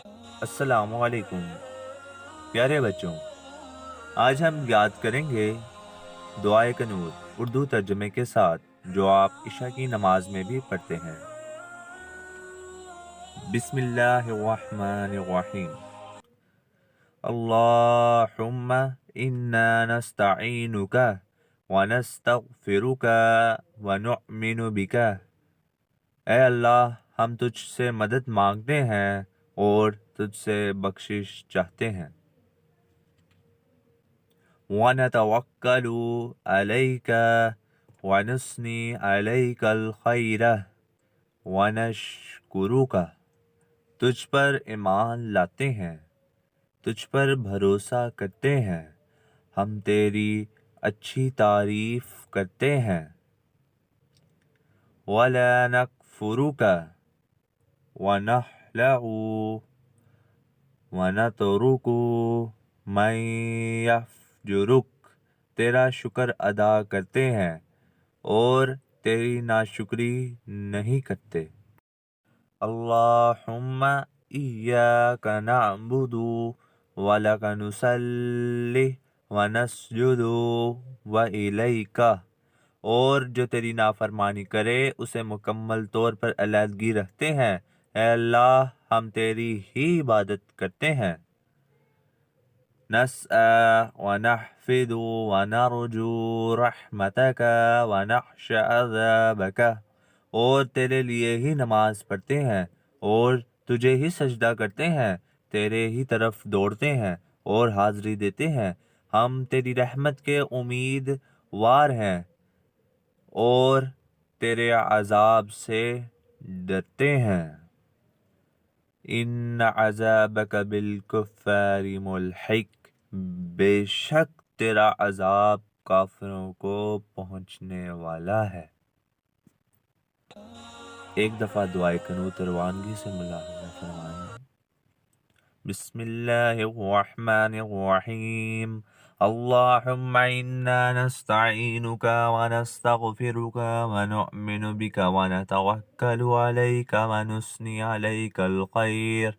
السلام علیکم پیارے بچوں، آج ہم یاد کریں گے دعائے کنور اردو ترجمے کے ساتھ جو آپ عشاء کی نماز میں بھی پڑھتے ہیں۔ بسم اللہ الرحمن الرحیم۔ اللہم انا نستعینک ونستغفرک ونؤمن بک۔ اے اللہ، ہم تجھ سے مدد مانگتے ہیں اور تجھ سے بخشش چاہتے ہیں۔ وَنَتَوَكَّلُ عَلَيْكَ وَنُثْنِي عَلَيْكَ الْخَيْرَ وَنَشْكُرُكَ۔ تجھ پر ایمان لاتے ہیں، تجھ پر بھروسہ کرتے ہیں، ہم تیری اچھی تعریف کرتے ہیں۔ وَلَا نَكْفُرُكَ وَنَخْلَعُ وَنَتْرُكُ مَن يَفْجُرُكَ۔ تیرا شکر ادا کرتے ہیں اور تیری ناشکری نہیں کرتے۔ اللہم ایاک نعبد ولک نصلی ونسجد وإلیک۔ اور جو تیری نافرمانی کرے اسے مکمل طور پر علیحدگی رکھتے ہیں۔ اے اللہ، ہم تیری ہی عبادت کرتے ہیں۔ نسعى ونحفظ ونرجو رحمتك ونخشى عذابك۔ اور تیرے لیے ہی نماز پڑھتے ہیں اور تجھے ہی سجدہ کرتے ہیں، تیرے ہی طرف دوڑتے ہیں اور حاضری دیتے ہیں۔ ہم تیری رحمت کے امیدوار ہیں اور تیرے عذاب سے ڈرتے ہیں۔ ان عذابک بالکفار ملحق۔ بے شک تیرا عذاب کافروں کو پہنچنے والا ہے۔ ایک دفعہ دعائے کنوت روانگی سے ملاحظہ فرمائیں۔ بسم اللہ الرحمن الرحیم۔ اللہم انا نستعینک ونستغفرک ونؤمن بک ونتوکل علیک ونثنی علیک الخیر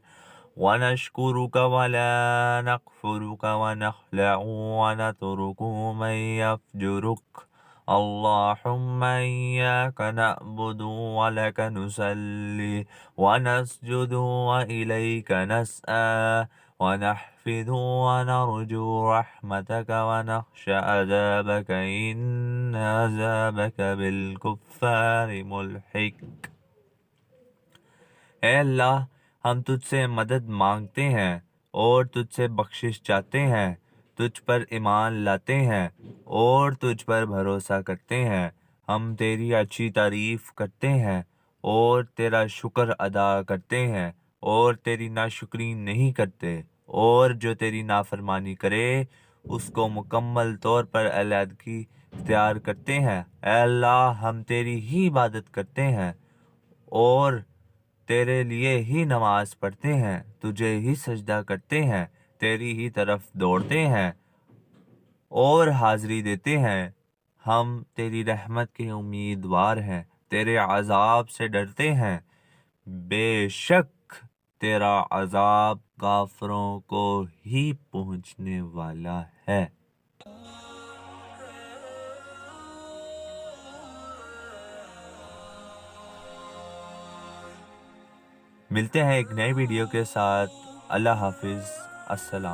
ونشکرک ولا نکفرک ونخلع ونترک من یفجرک۔ اللہم ایاک نعبد ولک نصلی ونسجد وإلیک نسعى ونحفظ ونرجو رحمتك ونخشى عذابك إن عذابك بالكفار ملحق۔ اے اللہ، ہم تجھ سے مدد مانگتے ہیں اور تجھ سے بخشش چاہتے ہیں، تجھ پر ایمان لاتے ہیں اور تجھ پر بھروسہ کرتے ہیں۔ ہم تیری اچھی تعریف کرتے ہیں اور تیرا شکر ادا کرتے ہیں اور تیری ناشکری نہیں کرتے، اور جو تیری نافرمانی کرے اس کو مکمل طور پر علیحدگی اختیار کرتے ہیں۔ اے اللہ، ہم تیری ہی عبادت کرتے ہیں اور تیرے لیے ہی نماز پڑھتے ہیں، تجھے ہی سجدہ کرتے ہیں، تیری ہی طرف دوڑتے ہیں اور حاضری دیتے ہیں۔ ہم تیری رحمت کے امیدوار ہیں، تیرے عذاب سے ڈرتے ہیں۔ بے شک تیرا عذاب کافروں کو ہی پہنچنے والا ہے۔ ملتے ہیں ایک نئے ویڈیو کے ساتھ۔ اللہ حافظ۔ السلام۔